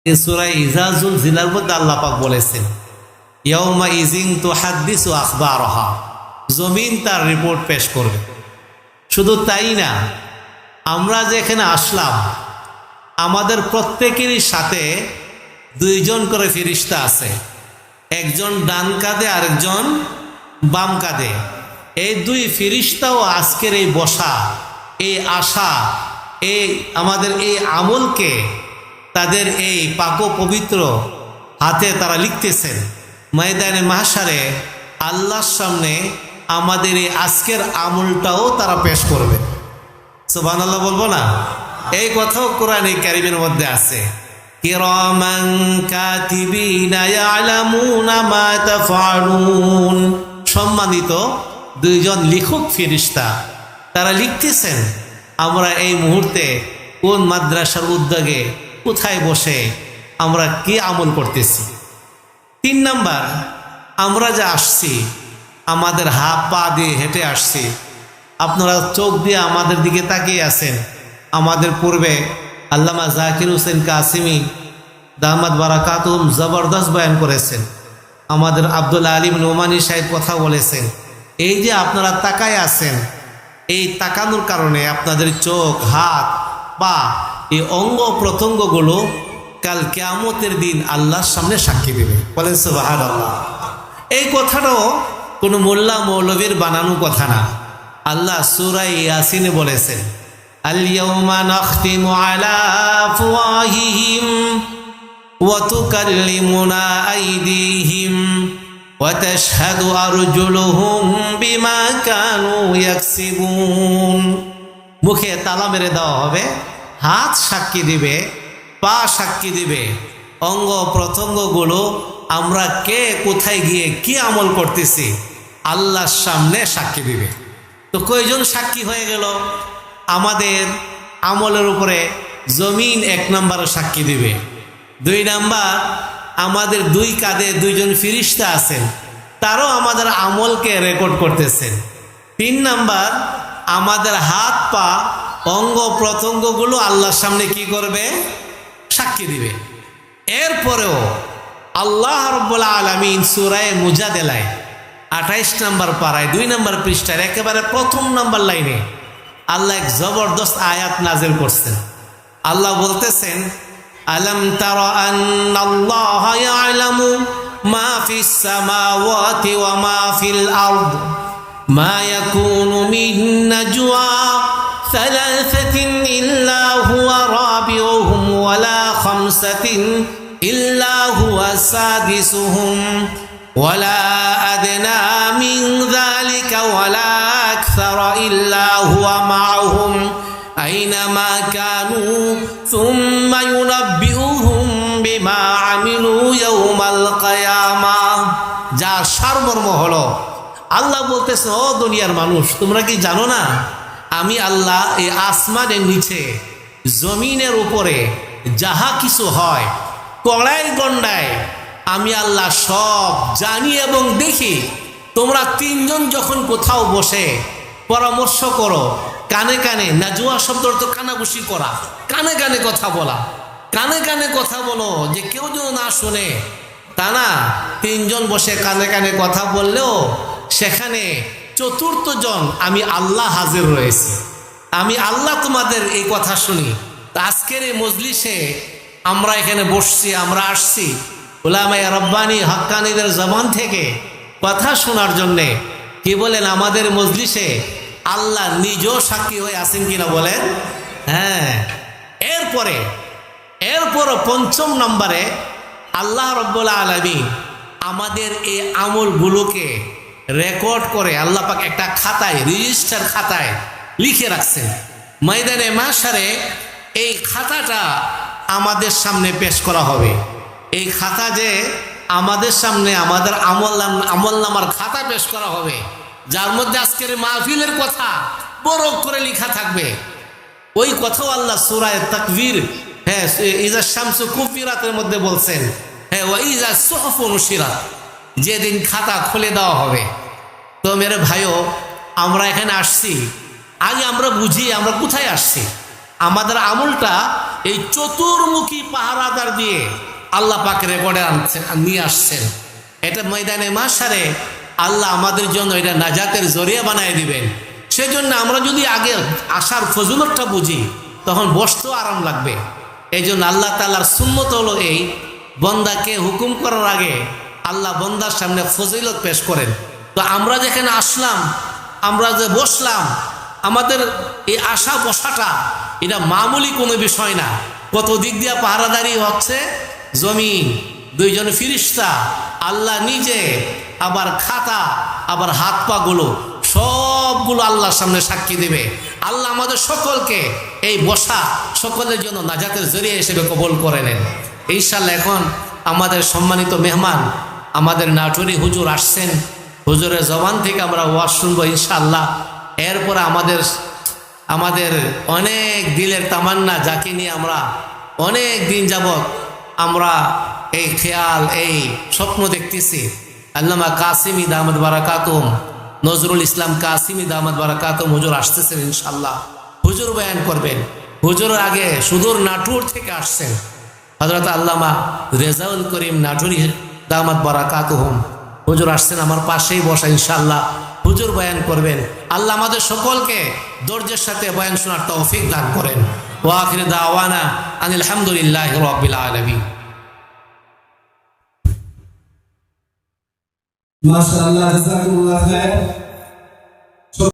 এই সূরা ইজাজুল জিলার মধ্যে আল্লাহ পাক বলেছেন, ইয়াউমা ইজিন তুহাদ্দিসু আখবারহা, জমিন তার রিপোর্ট পেশ করবে। শুধু তাই না, আমরা যে এখানে আসলাম, আমাদের প্রত্যেকেরই সাথে দুইজন করে ফেরেশতা আছে, একজন ডান কাঁধে আরেকজন বাম কাঁধে। এই দুই ফেরেশতাও আজকের এই বসা, এই আশা, এই আমাদের এই আমলকে তাদের এই পাক পবিত্র হাতে তারা লিখতেছেন। ময়দানে মাহশারে আল্লাহর সামনে আমাদের এই আজকের আমলটাও তারা পেশ করবে। সুবহানাল্লাহ বলবো না? এই কথাও কোরআনে কারীমের মধ্যে আছে, কিরামান কাতিবিনা ইয়ালামুনা মা তাফআলুন। সম্মানিত দুইজন লিখক ফেরেশতা, তারা লিখতেছেন আমরা এই মুহূর্তে কোন মাদ্রাসার উদ্যোগে কোথায় বসে আমরা কি আমল করতেছি। 3 নাম্বার, আমরা যে আসছি, আমাদের হাত পা দিয়ে হেঁটে আসছি, আপনারা চোখ দিয়ে আমাদের দিকে তাকিয়ে আছেন। আমাদের পূর্বে আল্লামা জাকির হোসেন কাসিমি দামাত বারাকাতুহুম জবরদস্ত বয়ান করেছেন। আমাদের আব্দুল্লাহ আলিম নোমানি সাহেব কথা বলেছেন। এই যে আপনারা তাকায় আছেন, এই তাকানোর কারণে আপনাদের চোখ, হাত, পা, এই অঙ্গ প্রত্যঙ্গগুলো কাল কিয়ামতের দিন আল্লাহর সামনে সাক্ষী দেবে। বলেন সুবহানাল্লাহ। এই কথাটাও কোনো মোল্লা মৌলবীর বানানো কথা না। আল্লাহ সূরা ইয়াসিনে বলেছেন, আল ইয়াউমা নাখতিমু আলা আফওয়াহিহিম ওয়া তুকাল্লিমুনা আইদিহিম ওয়া তাশহাদু আরজুলুহুম বিমা কানু ইয়াকসিবুন। মুখে তালা মেরে দেওয়া হবে, হাত সাক্ষী দিবে, পা সাক্ষী দিবে, অঙ্গ প্রত্যঙ্গগুলো আমরা কে কোথায় গিয়ে কি আমল করতেছি আল্লাহর সামনে সাক্ষী দিবে। তো কয়জন সাক্ষী হয়ে গেল? আমাদের আমলের উপরে জমিন 1 নম্বরে সাক্ষী দিবে। 2 নাম্বার, আমাদের 2 কাঁধে 2জন ফেরেশতা আছেন, তারাও আমাদের আমলকে রেকর্ড করতেছেন। 3 নাম্বার, আমাদের হাত পা অঙ্গ প্রত্যঙ্গগুলো আল্লাহর সামনে কি করবে? সাক্ষী দিবে। এরপরেও আল্লাহ রাব্বুল আলামিন সূরা মুজাদালায় 28 নম্বর পারায় 2 নম্বর পৃষ্ঠার একেবারে 1ম নম্বর লাইনে আল্লাহ এক জবরদস্ত আয়াত নাযিল করছেন। আল্লাহ বলতেছেন, আলাম তারা আন্নাল্লাহা ইয়ালামু মা ফিস সামাওয়াতি ওয়া মা ফিল আরদ মা ইয়াকুনু মিন নাজওয়া সালাসাতিন ইল্লা হুয়া রাবিউহুম ওয়ালা খামসাতিন ইল্লা হুয়া সাদিসুহুম ওয়ালা আদনা মিন যালিকা ওয়ালা আকসারা ইল্লা হুয়া মাআহুম আইনামা কানু সুম্মা ইউনাব্বিউহুম বিমা আমিলু ইয়াউমাল কিয়ামাহ। যা সারমর্ম হলো, আল্লাহ বলতেছেন, ও দুনিয়ার মানুষ, তোমরা কি জানো না আমি আল্লাহ এই আসমানের নিচে জমিনের উপরে যাহা কিছু হয় কড়াই গন্ডায় আমি আল্লাহ সব জানি এবং দেখি। তোমরা 3 জন যখন কোথাও বসে পরামর্শ করো, কানে কানে, নাজুয়া শব্দ অর্থ কানাবুসি করা, কানে কানে কথা বলা, কানে কানে কথা বলো যে কেউ যেন না শুনে। তা না, 3 জন বসে কানে কানে কথা বললেও সেখানে 4র্থ জন আমি আল্লাহ হাজির রয়েছি। আমি আল্লাহ তোমাদের এই কথা শুনি। আজকের এই মজলিসে আমরা এখানে বসছি, আমরা আসছি উলামায়ে রব্বানি হক্কানীদের জবান থেকে কথা শোনার জন্যে। কি বলেন, আমাদের মজলিসে আল্লাহ নিজেও সাক্ষী হয়ে আছেন কিনা বলেন? হ্যাঁ। এরপর 5ম নম্বরে আল্লাহ রাব্বুল আলামিন আমাদের এই আমলগুলোকে রেকর্ড করে আল্লাহ পাক একটা খাতায়, রেজিস্টার খাতায় লিখে রাখছেন। ময়দানে মাহশারে এই খাতাটা আমাদের সামনে পেশ করা হবে। এই খাতা যে আমাদের সামনে আমাদের আমলনামার খাতা পেশ করা হবে, যার মধ্যে আজকের মাহফিলের কথা বড় করে লেখা থাকবে। ওই কথাও আল্লাহ সূরা তাকবীর, হ্যাঁ, ইজা শামসু কুফিরাতের মধ্যে বলছেন, হ্যাঁ, ওয়া ইজা সুহুফু নুশিরাত, যেদিন খাতা খুলে দেওয়া হবে। তো মেরে ভাইও, আমরা এখানে আসছি, আগে আমরা বুঝি আমরা কোথায় আসছি। আমাদের আমলটা এই চতুর্মুখী পাহারাদার দিয়ে আল্লাহ পাক রেকর্ডে আনছেন, নিয়ে আসছেন। এটা ময়দানে মাশারে আল্লাহ আমাদের জন্য এটা নাজাতের জরিয়া বানায় দিবেন। সেজন্য আমরা যদি আগে আসার ফজিলতটা বুঝি তখন বসতেও আরাম লাগবে। এই জন্য আল্লাহ তাআলার সুন্নত হলো এই, বন্দাকে হুকুম করার আগে আল্লাহ বন্দার সামনে ফজিলত পেশ করেন। তো আমরা যেখানে আসলাম, আমরা যে বসলাম, আমাদের এই আসা বসাটা এটা মামুলি কোনো বিষয় না। কত দিক দিয়ে পাহারাদারি হচ্ছে, জমিন, দুইজন ফিরিস্তা, আল্লাহ নিজে, আবার খাতা, আবার হাত পাগুলো সবগুলো আল্লাহর সামনে সাক্ষী দেবে। আল্লাহ আমাদের সকলকে এই বসা সকলের জন্য নাজাতের জরিয়া হিসেবে কবুল করে নেন ইনশাআল্লাহ। এখন আমাদের সম্মানিত মেহমান আমাদের নাটোরি হুজুর আসছেন, হুজুরের জবান থেকে আমরা ওয়াজ শুনবো ইনশাআল্লাহ। এরপর আমাদের অনেক দিলের তামান্না, যাকে নিয়ে আমরা অনেক দিন যাবৎ আমরা এই খেয়াল, এই স্বপ্ন দেখতেছি, আল্লামা কাসিমি দামাত বারাকাতুম, নজরুল ইসলাম কাসিমি দামাত বারাকাতুম হুজুর আসতেছেন ইনশাআল্লাহ। হুজুর বয়ান করবেন। হুজুরের আগে সুদূর নাটোর থেকে আসছেন হযরত আল্লামা রেজাউল করিম নাটোরি দামাত বারাকাতুহুম, হুজুর আসছেন আমার পাশেই বসা ইনশাআল্লাহ। হুজুর বয়ান করবেন। আল্লাহ আমাদের সকলকে ধৈর্যের সাথে বয়ান শোনার তৌফিক দান করেন। ওয়া আখিরু দাওয়ানা আনিল হামদুলিল্লাহি রাব্বিল আলামিন। মাশাআল্লাহ, জাযাকুমুল্লাহ খায়র।